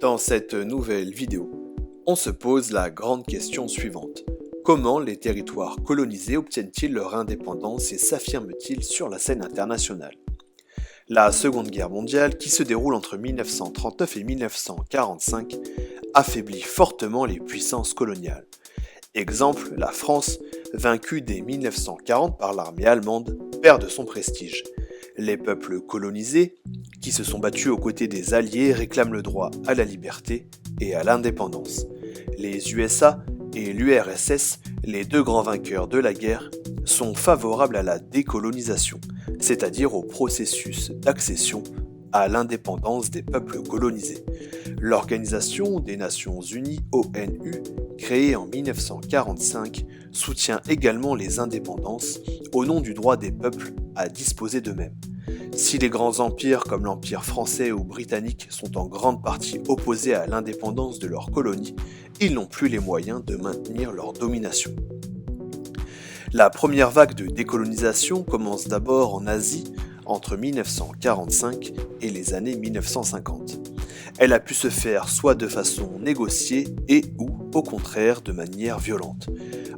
Dans cette nouvelle vidéo, on se pose la grande question suivante. Comment les territoires colonisés obtiennent-ils leur indépendance et s'affirment-ils sur la scène internationale ? La Seconde Guerre mondiale, qui se déroule entre 1939 et 1945, affaiblit fortement les puissances coloniales. Exemple, la France, vaincue dès 1940 par l'armée allemande, perd de son prestige. Les peuples colonisés, qui se sont battus aux côtés des Alliés, réclament le droit à la liberté et à l'indépendance. Les USA et l'URSS, les deux grands vainqueurs de la guerre, sont favorables à la décolonisation, c'est-à-dire au processus d'accession à l'indépendance des peuples colonisés. L'Organisation des Nations Unies, ONU, créée en 1945, soutient également les indépendances au nom du droit des peuples à disposer d'eux-mêmes. Si les grands empires comme l'Empire français ou britannique sont en grande partie opposés à l'indépendance de leurs colonies, ils n'ont plus les moyens de maintenir leur domination. La première vague de décolonisation commence d'abord en Asie entre 1945 et les années 1950. Elle a pu se faire soit de façon négociée et ou au contraire de manière violente.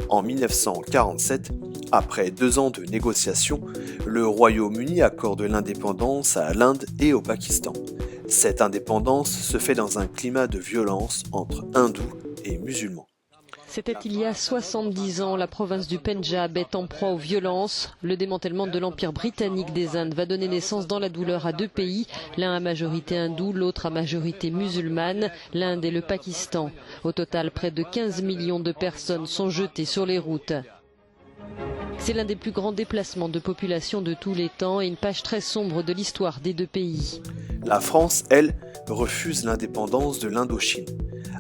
En 1947, après 2 ans de négociations, le Royaume-Uni accorde l'indépendance à l'Inde et au Pakistan. Cette indépendance se fait dans un climat de violence entre hindous et musulmans. C'était il y a 70 ans, la province du Pendjab est en proie aux violences. Le démantèlement de l'Empire britannique des Indes va donner naissance dans la douleur à 2 pays, l'un à majorité hindoue, l'autre à majorité musulmane, l'Inde et le Pakistan. Au total, près de 15 millions de personnes sont jetées sur les routes. C'est l'un des plus grands déplacements de population de tous les temps et une page très sombre de l'histoire des 2 pays. La France, elle, refuse l'indépendance de l'Indochine.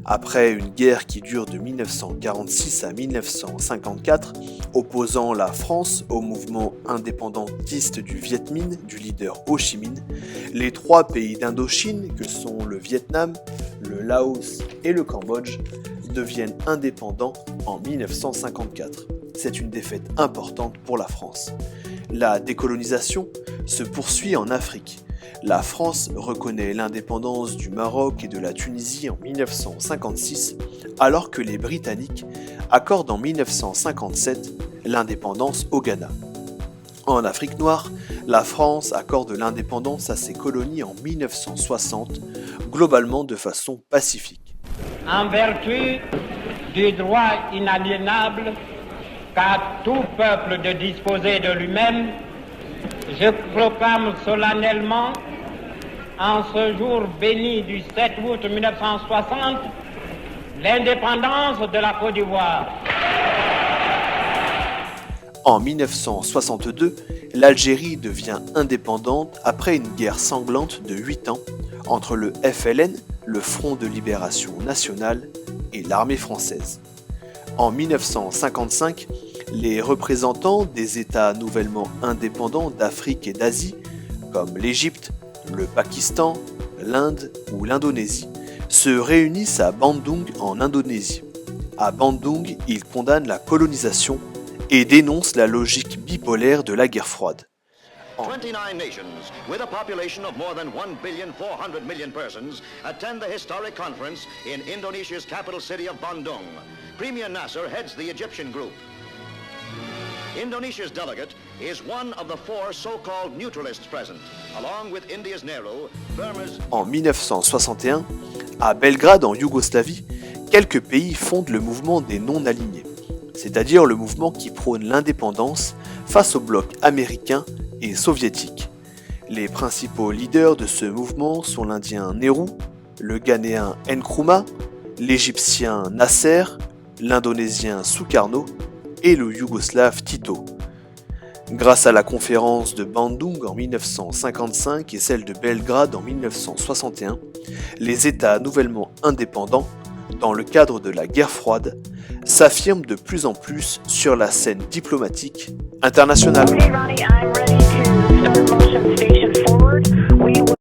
Après une guerre qui dure de 1946 à 1954, opposant la France au mouvement indépendantiste du Viet Minh, du leader Ho Chi Minh, les 3 pays d'Indochine, que sont le Vietnam, le Laos et le Cambodge, deviennent indépendants en 1954. C'est une défaite importante pour la France. La décolonisation se poursuit en Afrique. La France reconnaît l'indépendance du Maroc et de la Tunisie en 1956, alors que les Britanniques accordent en 1957 l'indépendance au Ghana. En Afrique noire, la France accorde l'indépendance à ses colonies en 1960, globalement de façon pacifique. En vertu du droit inaliénable qu'a tout peuple de disposer de lui-même, je proclame solennellement, en ce jour béni du 7 août 1960, l'indépendance de la Côte d'Ivoire. En 1962, l'Algérie devient indépendante après une guerre sanglante de 8 ans entre le FLN, le Front de Libération Nationale, et l'armée française. En 1955, les représentants des États nouvellement indépendants d'Afrique et d'Asie, comme l'Égypte, le Pakistan, l'Inde ou l'Indonésie, se réunissent à Bandung en Indonésie. À Bandung, ils condamnent la colonisation et dénoncent la logique bipolaire de la guerre froide. 29 nations, with a population of more than 1,400,000,000 persons, attend the historic conference in Indonesia's capital city of Bandung. Premier Nasser heads the Egyptian group. Indonesia's delegate is one of the 4 so-called neutralists present, along with India's Nehru, Burma's... En 1961, à Belgrade en Yougoslavie, quelques pays fondent le mouvement des non-alignés, c'est-à-dire le mouvement qui prône l'indépendance face au bloc américain et soviétique. Les principaux leaders de ce mouvement sont l'Indien Nehru, le Ghanéen Nkrumah, l'Égyptien Nasser, l'Indonésien Sukarno et le Yougoslave Tito. Grâce à la conférence de Bandung en 1955 et celle de Belgrade en 1961, les États nouvellement indépendants, dans le cadre de la guerre froide, s'affirment de plus en plus sur la scène diplomatique internationale. Okay, Ronnie, I'm ready to start motion station.